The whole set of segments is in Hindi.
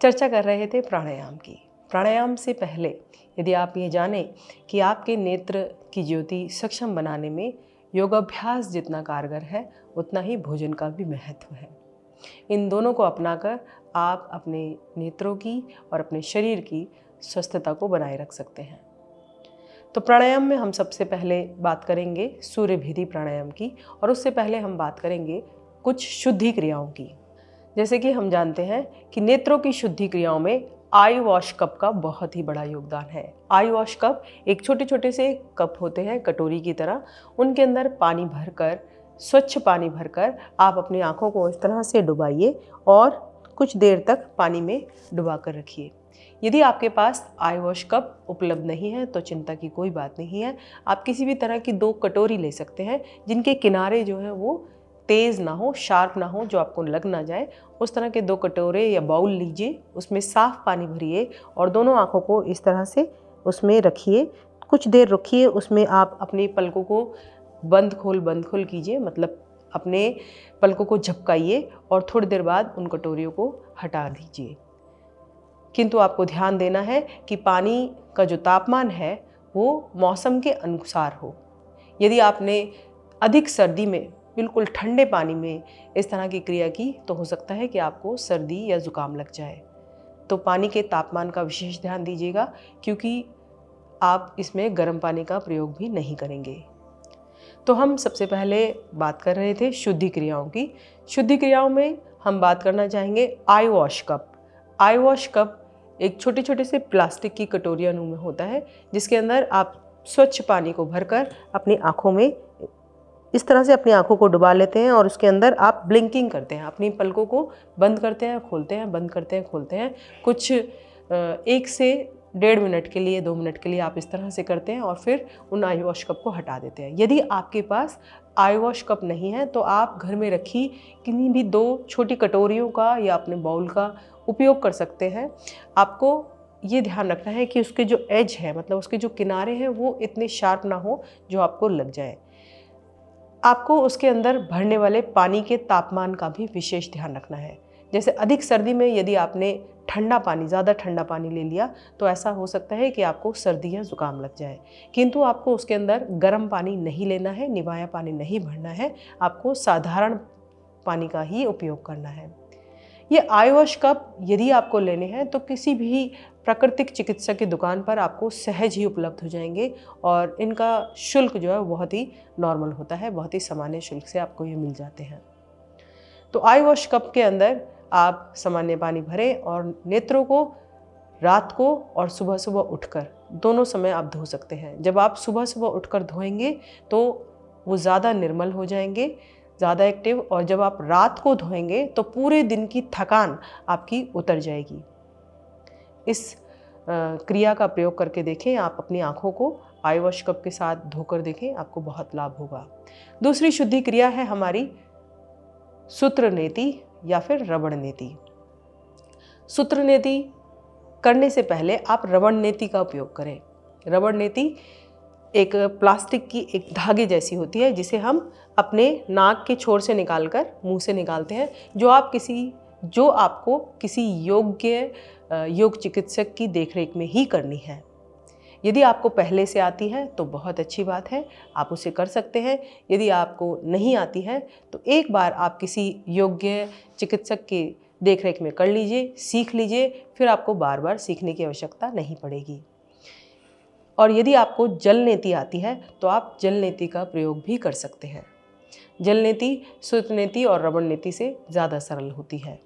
चर्चा कर रहे थे प्राणायाम की। प्राणायाम से पहले यदि आप ये जानें कि आपके नेत्र की ज्योति सक्षम बनाने में योगाभ्यास जितना कारगर है, उतना ही भोजन का भी महत्व है। इन दोनों को अपनाकर आप अपने नेत्रों की और अपने शरीर की स्वस्थता को बनाए रख सकते हैं। तो प्राणायाम में हम सबसे पहले बात करेंगे सूर्य भेदी प्राणायाम की, और उससे पहले हम बात करेंगे कुछ शुद्धि क्रियाओं की। जैसे कि हम जानते हैं कि नेत्रों की शुद्धि क्रियाओं में आई वॉश कप का बहुत ही बड़ा योगदान है। आई वॉश कप एक छोटे छोटे से कप होते हैं कटोरी की तरह, उनके अंदर पानी भरकर, स्वच्छ पानी भरकर आप अपनी आँखों को इस तरह से डुबाइए और कुछ देर तक पानी में डुबा कर रखिए। यदि आपके पास आई वॉश कप उपलब्ध नहीं है तो चिंता की कोई बात नहीं है। आप किसी भी तरह की 2 कटोरी ले सकते हैं जिनके किनारे जो है वो तेज़ ना हो, शार्प ना हो, जो आपको लग ना जाए। उस तरह के 2 कटोरे या बाउल लीजिए, उसमें साफ़ पानी भरिए और दोनों आँखों को इस तरह से उसमें रखिए। कुछ देर रखिए, उसमें आप अपनी पलकों को बंद खोल कीजिए, मतलब अपने पलकों को झपकाइए और थोड़ी देर बाद उन कटोरियों को हटा दीजिए। किंतु आपको ध्यान देना है कि पानी का जो तापमान है वो मौसम के अनुसार हो। यदि आपने अधिक सर्दी में बिल्कुल ठंडे पानी में इस तरह की क्रिया की तो हो सकता है कि आपको सर्दी या ज़ुकाम लग जाए। तो पानी के तापमान का विशेष ध्यान दीजिएगा, क्योंकि आप इसमें गर्म पानी का प्रयोग भी नहीं करेंगे। तो हम सबसे पहले बात कर रहे थे शुद्धि क्रियाओं की। शुद्धि क्रियाओं में हम बात करना चाहेंगे आई वॉश कप। आई वॉश कप एक छोटे छोटे से प्लास्टिक की कटोरियाँ में होता है, जिसके अंदर आप स्वच्छ पानी को भरकर अपनी आँखों में इस तरह से अपनी आँखों को डुबा लेते हैं और उसके अंदर आप ब्लिंकिंग करते हैं, अपनी पलकों को बंद करते हैं, खोलते हैं, बंद करते हैं, खोलते हैं। कुछ 1 से 1.5 मिनट के लिए, 2 मिनट के लिए आप इस तरह से करते हैं और फिर उन आई वॉश कप को हटा देते हैं। यदि आपके पास आई वॉश कप नहीं है तो आप घर में रखी किन्हीं भी 2 छोटी कटोरियों का या अपने बाउल का उपयोग कर सकते हैं। आपको ये ध्यान रखना है कि उसके जो एज है, मतलब उसके जो किनारे हैं, वो इतने शार्प ना हो जो आपको लग जाए। आपको उसके अंदर भरने वाले पानी के तापमान का भी विशेष ध्यान रखना है। जैसे अधिक सर्दी में यदि आपने ठंडा पानी, ज़्यादा ठंडा पानी ले लिया तो ऐसा हो सकता है कि आपको सर्दी या ज़ुकाम लग जाए। किंतु आपको उसके अंदर गर्म पानी नहीं लेना है, निवाया पानी नहीं भरना है, आपको साधारण पानी का ही उपयोग करना है। ये आई वॉश कप यदि आपको लेने हैं तो किसी भी प्राकृतिक चिकित्सा की दुकान पर आपको सहज ही उपलब्ध हो जाएंगे और इनका शुल्क जो है बहुत ही नॉर्मल होता है, बहुत ही सामान्य शुल्क से आपको ये मिल जाते हैं। तो आई वॉश कप के अंदर आप सामान्य पानी भरें और नेत्रों को रात को और सुबह सुबह उठकर दोनों समय आप धो सकते हैं। जब आप सुबह सुबह उठकर धोएंगे तो वो ज़्यादा निर्मल हो जाएंगे, ज़्यादा एक्टिव, और जब आप रात को धोएंगे तो पूरे दिन की थकान आपकी उतर जाएगी। इस क्रिया का प्रयोग करके देखें, आप अपनी आँखों को आई वॉश कप के साथ धोकर देखें, आपको बहुत लाभ होगा। दूसरी शुद्धि क्रिया है हमारी सूत्र नेति या फिर रबड़ नेति। सूत्र नेति करने से पहले आप रबड़ नेति का उपयोग करें। रबड़ नेति एक प्लास्टिक की एक धागे जैसी होती है, जिसे हम अपने नाक के छोर से निकालकर मुंह से निकालते हैं, जो आपको किसी योग्य योग चिकित्सक की देखरेख में ही करनी है। यदि आपको पहले से आती है तो बहुत अच्छी बात है, आप उसे कर सकते हैं। यदि आपको नहीं आती है तो एक बार आप किसी योग्य चिकित्सक की देखरेख में कर लीजिए, सीख लीजिए, फिर आपको बार बार सीखने की आवश्यकता नहीं पड़ेगी। और यदि आपको जल नेति आती है तो आप जल नेति का प्रयोग भी कर सकते हैं। जल नेति सूत्र नेति और रबड़ नेति से ज़्यादा सरल होती है।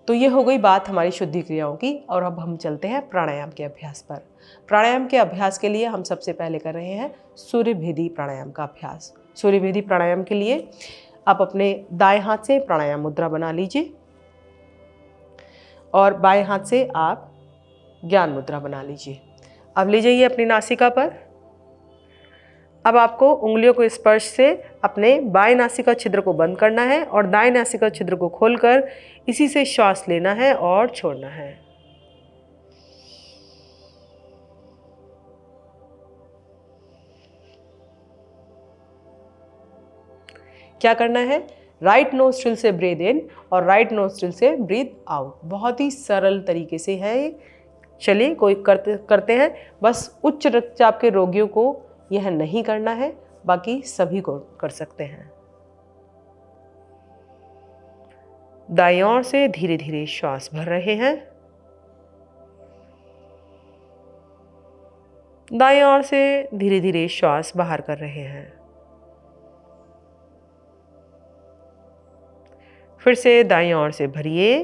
तो ये हो गई बात हमारी शुद्धि क्रियाओं की, और अब हम चलते हैं प्राणायाम के अभ्यास पर। प्राणायाम के अभ्यास के लिए हम सबसे पहले कर रहे हैं सूर्य भेदी प्राणायाम का अभ्यास। सूर्य भेदी प्राणायाम के लिए आप अपने दाएं हाथ से प्राणायाम मुद्रा बना लीजिए और बाएं हाथ से आप ज्ञान मुद्रा बना लीजिए। अब ले जाइए अपनी नासिका पर। अब आपको उंगलियों को स्पर्श से अपने बाएं नासिका छिद्र को बंद करना है और दाएं नासिका छिद्र को खोलकर इसी से श्वास लेना है और छोड़ना है। क्या करना है? राइट नोस्ट्रिल से ब्रीथ इन और राइट नोस्ट्रिल से ब्रीथ आउट। बहुत ही सरल तरीके से है ये। चलिए कोई करते हैं। बस उच्च रक्तचाप के रोगियों को यह नहीं करना है, बाकी सभी को कर सकते हैं। दाईं ओर से धीरे धीरे श्वास भर रहे हैं, दाईं ओर से धीरे धीरे श्वास बाहर कर रहे हैं। फिर से दाईं ओर से भरिए,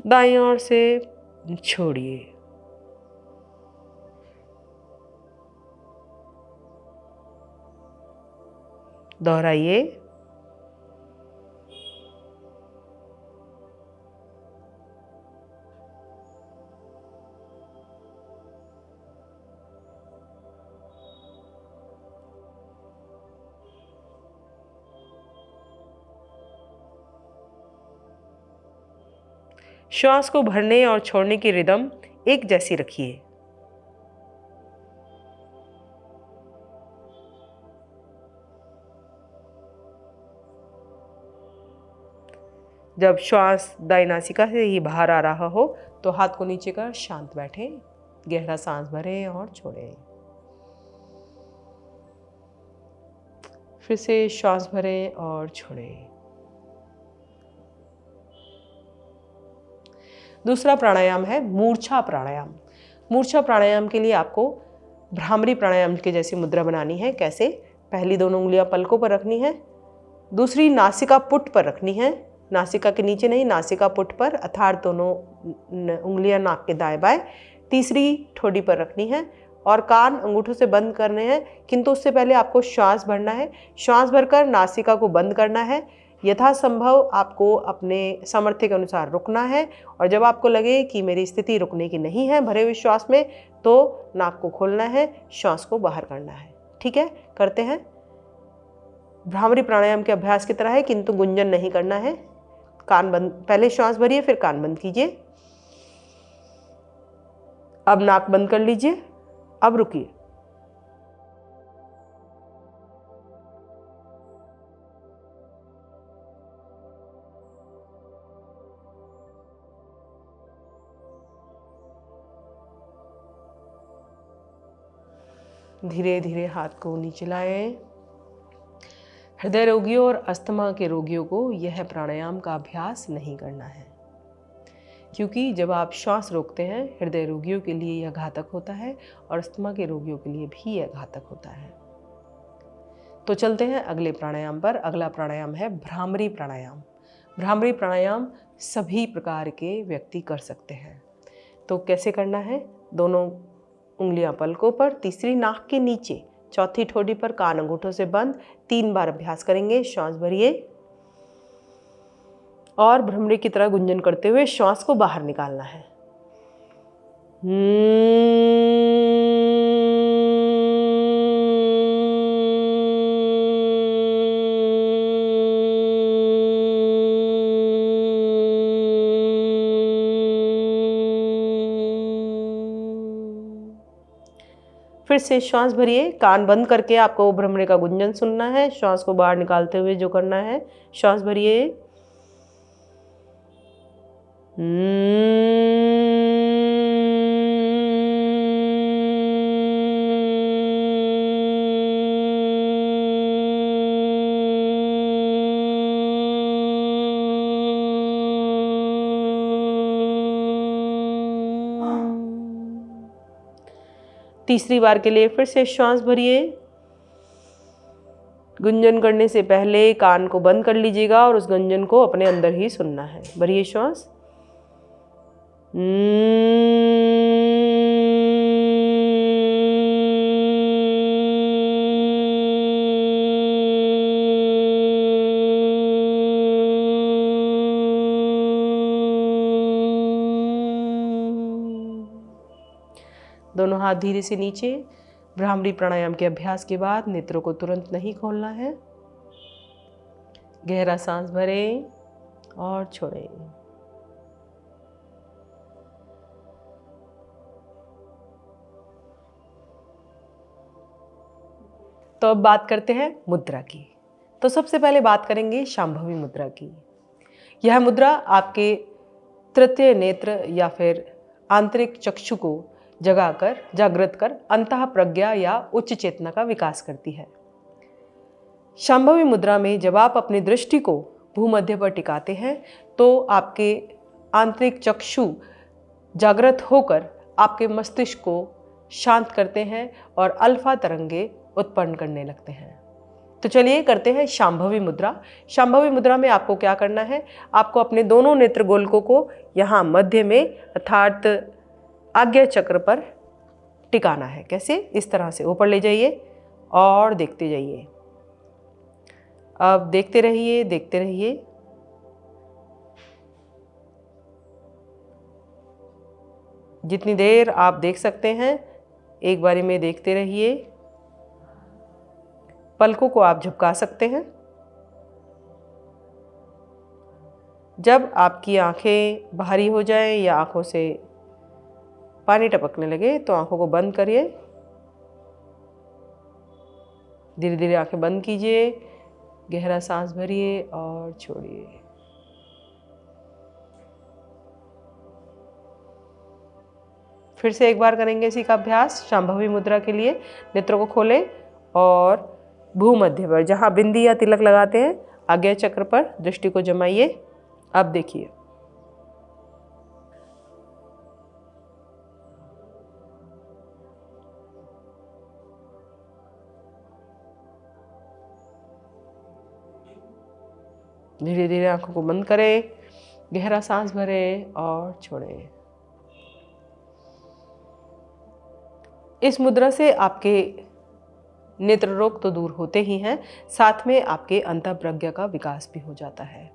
दाईं ओर से छोड़िए। दोहराइए। श्वास को भरने और छोड़ने की रिदम एक जैसी रखिए। जब श्वास दाईं नासिका से ही बाहर आ रहा हो तो हाथ को नीचे कर शांत बैठें, गहरा सांस भरें और छोड़ें। फिर से श्वास भरें और छोड़ें। दूसरा प्राणायाम है मूर्छा प्राणायाम। मूर्छा प्राणायाम के लिए आपको भ्रामरी प्राणायाम के जैसी मुद्रा बनानी है। कैसे? पहली दोनों उंगलियां पलकों पर रखनी है, दूसरी नासिका पुट पर रखनी है, नासिका के नीचे नहीं, नासिका पुट पर, अर्थात दोनों उंगलियां नाक के दाएं बाएं। तीसरी ठोड़ी पर रखनी है और कान अंगूठों से बंद करने हैं, किंतु उससे पहले आपको श्वास भरना है। श्वास भरकर नासिका को बंद करना है। यथासंभव आपको अपने सामर्थ्य के अनुसार रुकना है और जब आपको लगे कि मेरी स्थिति रुकने की नहीं है भरे हुए श्वास में, तो नाक को खोलना है, श्वास को बाहर करना है। ठीक है, करते हैं। भ्रामरी प्राणायाम के अभ्यास की तरह है, किंतु गुंजन नहीं करना है। कान बंद, पहले श्वास भरिए फिर कान बंद कीजिए। अब नाक बंद कर लीजिए। अब रुकिए। धीरे धीरे हाथ को नीचे लाएं। हृदय रोगियों और अस्थमा के रोगियों को यह प्राणायाम का अभ्यास नहीं करना है, क्योंकि जब आप श्वास रोकते हैं हृदय रोगियों के लिए यह घातक होता है और अस्थमा के रोगियों के लिए भी यह घातक होता है। तो चलते हैं अगले प्राणायाम पर। अगला प्राणायाम है भ्रामरी प्राणायाम। भ्रामरी प्राणायाम सभी प्रकार के व्यक्ति कर सकते हैं। तो कैसे करना है? दोनों उंगलियां पलकों पर, तीसरी नाक के नीचे, चौथी ठोड़ी पर, कान अंगूठों से बंद। 3 बार अभ्यास करेंगे। श्वास भरिए और भ्रमरी की तरह गुंजन करते हुए श्वास को बाहर निकालना है। फिर से श्वास भरिए, कान बंद करके आपको भ्रमरी का गुंजन सुनना है। श्वास को बाहर निकालते हुए जो करना है, श्वास भरिए। तीसरी बार के लिए फिर से श्वास भरिए। गुंजन करने से पहले कान को बंद कर लीजिएगा और उस गुंजन को अपने अंदर ही सुनना है। भरिए श्वास। दोनों हाथ धीरे से नीचे। भ्रामरी प्राणायाम के अभ्यास के बाद नेत्रों को तुरंत नहीं खोलना है। गहरा सांस भरें और छोड़ें। तो अब बात करते हैं मुद्रा की। तो सबसे पहले बात करेंगे शांभवी मुद्रा की। यह मुद्रा आपके तृतीय नेत्र या फिर आंतरिक चक्षु को जगाकर जागृत कर अंतः प्रज्ञा या उच्च चेतना का विकास करती है। शांभवी मुद्रा में जब आप अपनी दृष्टि को भूमध्य पर टिकाते हैं तो आपके आंतरिक चक्षु जागृत होकर आपके मस्तिष्क को शांत करते हैं और अल्फा तरंगे उत्पन्न करने लगते हैं। तो चलिए करते हैं शांभवी मुद्रा। शांभवी मुद्रा में आपको क्या करना है, आपको अपने दोनों नेत्र गोलकों को यहाँ मध्य में अर्थात आज्ञा चक्र पर टिकाना है। कैसे? इस तरह से ऊपर ले जाइए और देखते जाइए। अब देखते रहिए, देखते रहिए। जितनी देर आप देख सकते हैं एक बारी में देखते रहिए। पलकों को आप झपका सकते हैं। जब आपकी आंखें भारी हो जाएं या आंखों से पानी टपकने लगे तो आंखों को बंद करिए। धीरे धीरे आंखें बंद कीजिए, गहरा सांस भरिए और छोड़िए। फिर से एक बार करेंगे इसी का अभ्यास। शांभवी मुद्रा के लिए नेत्रों को खोलें और भूमध्य पर जहाँ बिंदी या तिलक लगाते हैं आज्ञा चक्र पर दृष्टि को जमाइए। अब देखिए, धीरे धीरे आंखों को बंद करें, गहरा सांस भरें और छोड़ें। इस मुद्रा से आपके नेत्र रोग तो दूर होते ही हैं, साथ में आपके अंतःप्रज्ञा का विकास भी हो जाता है।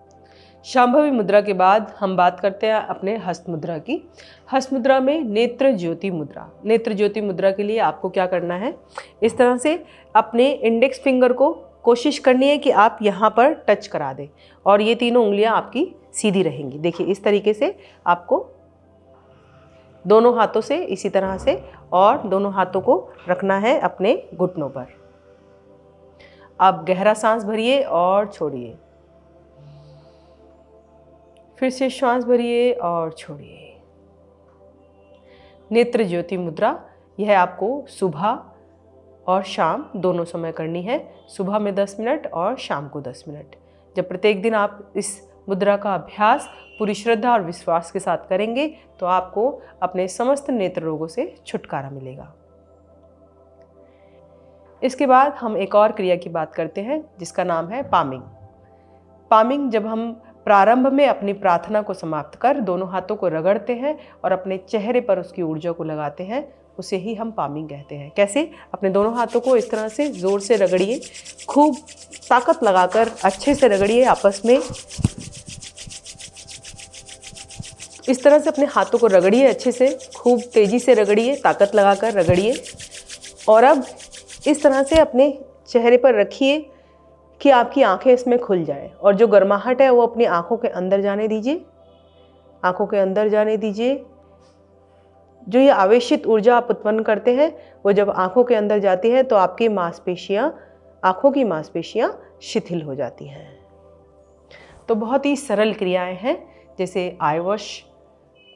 शांभवी मुद्रा के बाद हम बात करते हैं अपने हस्त मुद्रा की। हस्त मुद्रा में नेत्र ज्योति मुद्रा। नेत्र ज्योति मुद्रा के लिए आपको क्या करना है, इस तरह से अपने इंडेक्स फिंगर को कोशिश करनी है कि आप यहाँ पर टच करा दें और ये तीनों उंगलियाँ आपकी सीधी रहेंगी। देखिए इस तरीके से आपको दोनों हाथों से इसी तरह से और दोनों हाथों को रखना है अपने घुटनों पर। अब गहरा सांस भरिए और छोड़िए। फिर से श्वास भरिए और छोड़िए। नेत्र ज्योति मुद्रा यह आपको सुबह और शाम दोनों समय करनी है। सुबह में 10 मिनट और शाम को 10 मिनट। जब प्रत्येक दिन आप इस मुद्रा का अभ्यास पूरी श्रद्धा और विश्वास के साथ करेंगे तो आपको अपने समस्त नेत्र रोगों से छुटकारा मिलेगा। इसके बाद हम एक और क्रिया की बात करते हैं जिसका नाम है पामिंग। पामिंग जब हम प्रारंभ में अपनी प्रार्थना को समाप्त कर दोनों हाथों को रगड़ते हैं और अपने चेहरे पर उसकी ऊर्जा को लगाते हैं, उसे ही हम पामिंग कहते हैं। कैसे? अपने दोनों हाथों को इस तरह से जोर से रगड़िए, खूब ताकत लगाकर अच्छे से रगड़िए आपस में। इस तरह से अपने हाथों को रगड़िए अच्छे से, खूब तेजी से रगड़िए, ताकत लगाकर रगड़िए। और अब इस तरह से अपने चेहरे पर रखिए कि आपकी आंखें इसमें खुल जाएं और जो गर्माहट है वो अपनी आंखों के अंदर जाने दीजिए। आंखों के अंदर जाने दीजिए। जो ये आवेशित ऊर्जा आप उत्पन्न करते हैं वो जब आंखों के अंदर जाती है तो आपकी मांसपेशियां, आंखों की मांसपेशियां शिथिल हो जाती हैं। तो बहुत ही सरल क्रियाएं हैं जैसे आयवश,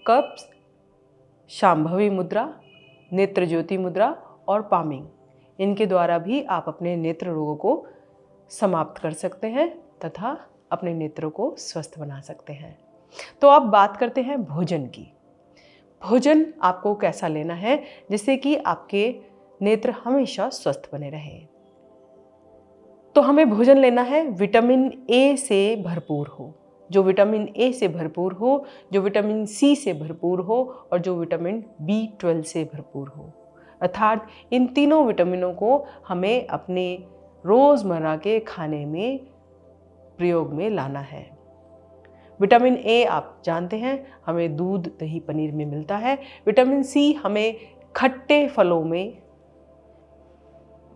कप्स, शांभवी मुद्रा, नेत्र ज्योति मुद्रा और पामिंग। इनके द्वारा भी आप अपने नेत्र रोगों को समाप्त कर सकते हैं तथा अपने नेत्रों को स्वस्थ बना सकते हैं। तो अब बात करते हैं भोजन की। भोजन आपको कैसा लेना है जिससे कि आपके नेत्र हमेशा स्वस्थ बने रहें। तो हमें भोजन लेना है विटामिन ए से भरपूर हो, जो विटामिन ए से भरपूर हो, जो विटामिन सी से भरपूर हो और जो विटामिन B12 से भरपूर हो। अर्थात इन तीनों विटामिनों को हमें अपने रोज़मर्रा के खाने में प्रयोग में लाना है। विटामिन ए आप जानते हैं हमें दूध, दही, पनीर में मिलता है। विटामिन सी हमें खट्टे फलों में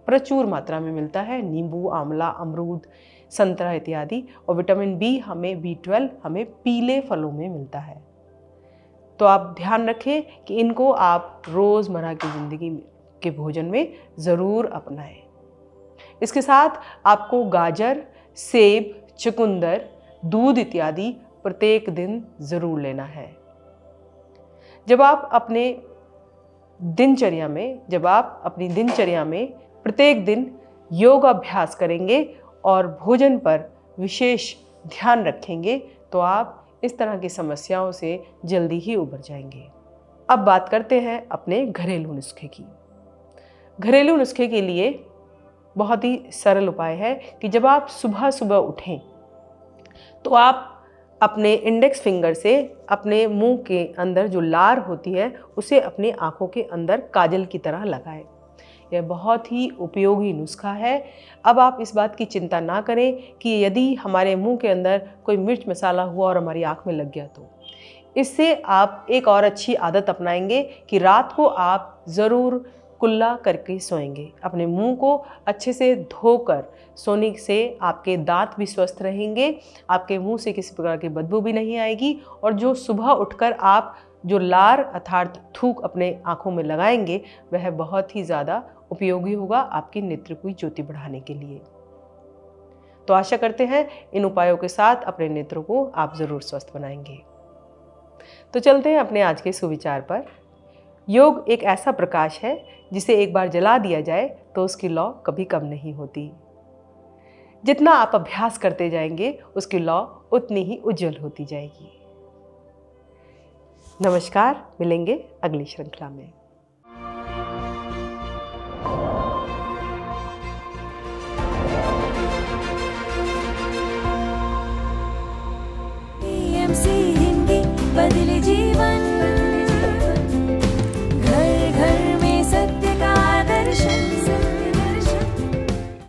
प्रचुर मात्रा में मिलता है, नींबू, आंवला, अमरूद, संतरा इत्यादि। और विटामिन बी हमें B12 हमें पीले फलों में मिलता है। तो आप ध्यान रखें कि इनको आप रोज़मर्रा की ज़िंदगी के भोजन में ज़रूर अपनाएं। इसके साथ आपको गाजर, सेब, चुकंदर, दूध इत्यादि प्रत्येक दिन ज़रूर लेना है। जब आप अपनी दिनचर्या में प्रत्येक दिन योग अभ्यास करेंगे और भोजन पर विशेष ध्यान रखेंगे तो आप इस तरह की समस्याओं से जल्दी ही उबर जाएंगे। अब बात करते हैं अपने घरेलू नुस्खे की। घरेलू नुस्खे के लिए बहुत ही सरल उपाय है कि जब आप सुबह सुबह उठें तो आप अपने इंडेक्स फिंगर से अपने मुंह के अंदर जो लार होती है उसे अपनी आँखों के अंदर काजल की तरह लगाएं। यह बहुत ही उपयोगी नुस्खा है। अब आप इस बात की चिंता ना करें कि यदि हमारे मुंह के अंदर कोई मिर्च मसाला हुआ और हमारी आँख में लग गया तो इससे आप एक और अच्छी आदत अपनाएंगे कि रात को आप ज़रूर कुल्ला करके सोएंगे। अपने मुंह को अच्छे से धोकर सोने से आपके दांत भी स्वस्थ रहेंगे, आपके मुंह से किसी प्रकार की बदबू भी नहीं आएगी और जो सुबह उठकर आप जो लार अर्थात थूक अपने आँखों में लगाएंगे वह बहुत ही ज़्यादा उपयोगी होगा आपकी नेत्र की ज्योति बढ़ाने के लिए। तो आशा करते हैं इन उपायों के साथ अपने नेत्रों को आप ज़रूर स्वस्थ बनाएंगे। तो चलते हैं अपने आज के सुविचार पर। योग एक ऐसा प्रकाश है जिसे एक बार जला दिया जाए तो उसकी लौ कभी कम नहीं होती। जितना आप अभ्यास करते जाएंगे उसकी लौ उतनी ही उज्जवल होती जाएगी। नमस्कार, मिलेंगे अगली श्रृंखला में। PMC हिंदी बदले जी।